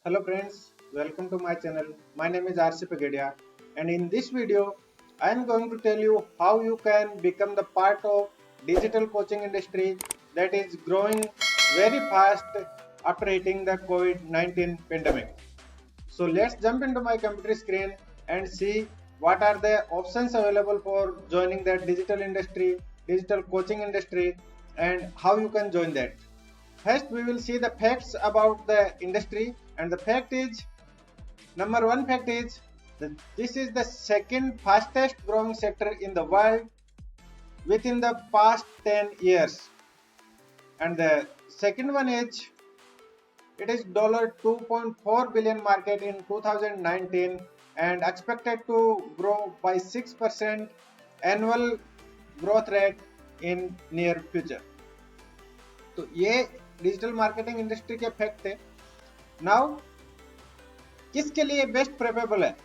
Hello friends, welcome to my channel. My name is RC Pagadia, and in this video I am going to tell you how you can become the part of digital coaching industry that is growing very fast after hitting the COVID-19 pandemic. So let's jump into my computer screen and see what are the options available for joining that digital industry, digital coaching industry, and how you can join that. First, we will see the facts about the industry, and the fact is number one fact is that this is the second fastest growing sector in the world within the past 10 years. And the second one is it is $2.4 billion market in 2019 and expected to grow by 6% annual growth rate in near future. तो ये digital marketing industry के fact थे. Now किसके लिए best preferable है?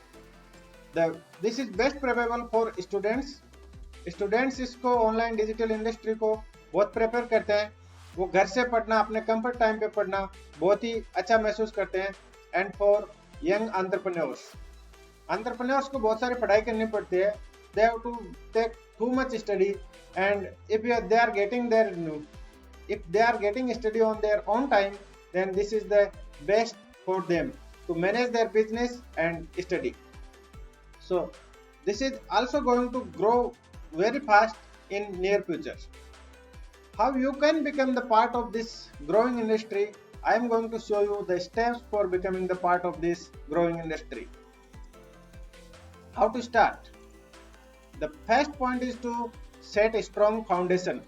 This is best preferable for students इसको online digital industry को बहुत प्रेफर करते हैं. वो घर से पढ़ना, अपने कंफर्ट टाइम पे पढ़ना बहुत ही अच्छा महसूस करते हैं. एंड फॉर यंग एंटरप्रेन्योर्स को बहुत सारी पढ़ाई करनी पड़ती है. They have to take too much study, and if they are getting study on their own time, then this is the best for them to manage their business and study. So this is also going to grow very fast in near future. How you can become the part of this growing industry? I am going to show you the steps for becoming the part of this growing industry. How to start? The first point is to set a strong foundation.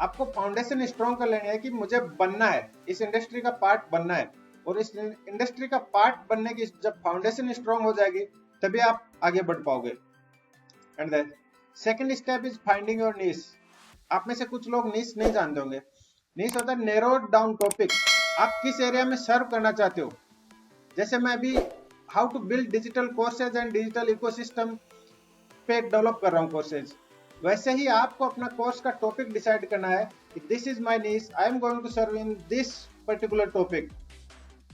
आपको foundation strong कर लेनी है कि मुझे बनना है, इस industry का पार्ट बनना है. और इस इंडस्ट्री का पार्ट बनने की जब फाउंडेशन स्ट्रॉन्ग हो जाएगी तभी आप आगे बढ़ पाओगे. And the second step is finding your niche. आप में से कुछ लोग नीश नहीं जानते होंगे. नीश होता है नैरोड डाउन टॉपिक. आप किस एरिया में सर्व करना चाहते हो. जैसे मैं अभी how to build digital courses and digital ecosystem पे डेवलप कर रहा हूँ कोर्सेज, वैसे ही आपको अपना कोर्स का टॉपिक डिसाइड करना है कि this is my niche, I am going to serve in this particular topic.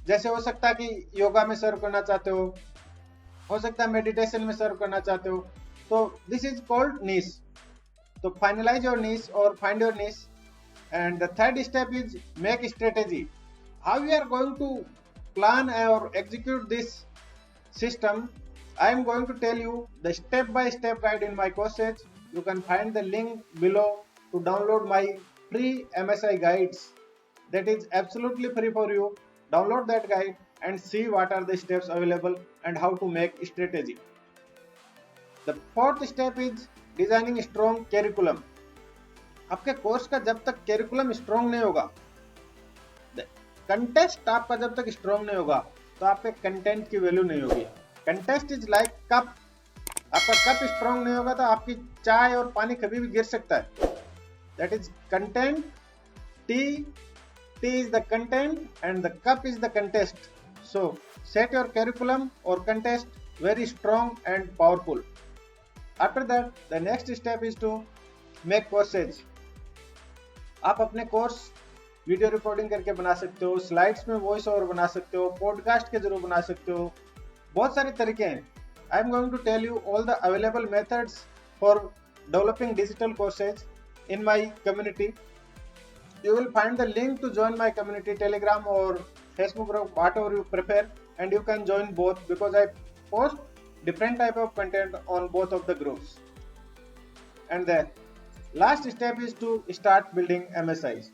जैसे हो सकता है कि योगा में सर्व करना चाहते हो सकता है मेडिटेशन में सर्व करना चाहते हो. तो दिस इज कॉल्ड नीश. तो फाइनलाइज योर नीश और find your niche. And the third step is make strategy. How you are going to plan और execute this system. I am going to tell you the step-by-step guide in my courses. You can find the link below to download my free MSI guides. That is absolutely free for you. Download that guide and see what are the steps available and how to make strategy. The fourth step is designing strong curriculum. आपके course का जब तक curriculum strong नहीं होगा, contest आपका जब तक strong नहीं होगा, तो आपके कंटेंट की वैल्यू नहीं होगी. Contest is like cup. आपका कप स्ट्रॉन्ग नहीं होगा तो आपकी चाय और पानी कभी भी गिर सकता है. That is content. Tea is the content and the cup is the contest. So set your curriculum और contest very strong and powerful. After that the next step is to make courses. आप अपने course video recording करके बना सकते हो, slides में voice over बना सकते हो, पॉडकास्ट के जरूर बना सकते हो. बहुत सारे तरीके हैं. I am going to tell you all the available methods for developing digital courses in my community. You will find the link to join my community, Telegram और Facebook group, whatever you prefer, and you can join both because I post different type of content on both of the groups. And the last step is to start building MSIs.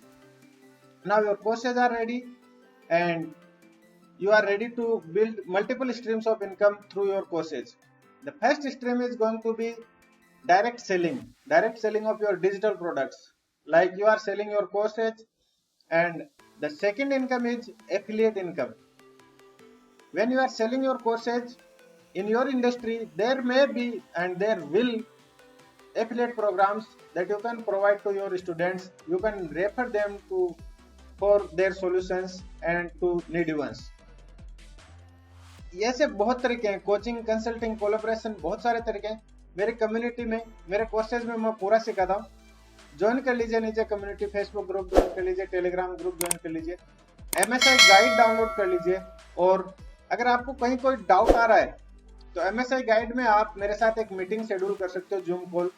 Now your courses are ready and you are ready to build multiple streams of income through your courses. The first stream is going to be direct selling of your digital products, like you are selling your courses. And the second income is affiliate income. When you are selling your courses in your industry, there may be and there will affiliate programs that you can provide to your students. You can refer them to for their solutions and to needy ones. ऐसे बहुत तरीके हैं. Coaching, consulting, collaboration, बहुत सारे तरीके हैं. मेरी community में, मेरे कोर्सेज में मैं पूरा सिखाता हूँ. ज्वाइन कर लीजिए नीचे कम्युनिटी, फेसबुक ग्रुप ज्वाइन कर लीजिए, टेलीग्राम ग्रुप ज्वाइन कर लीजिए, MSI गाइड डाउनलोड कर लीजिए. और अगर आपको कहीं कोई डाउट आ रहा है तो MSI गाइड में आप मेरे साथ एक मीटिंग शेड्यूल कर सकते हो, जूम कॉल।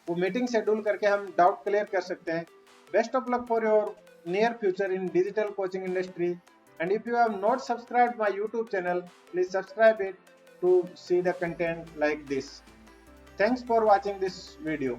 वो मीटिंग शेड्यूल करके हम डाउट क्लियर कर सकते हैं। Best of luck for your near future in digital coaching industry, and if you have not subscribed my YouTube channel, please subscribe it to see the content like this. Thanks for watching this video.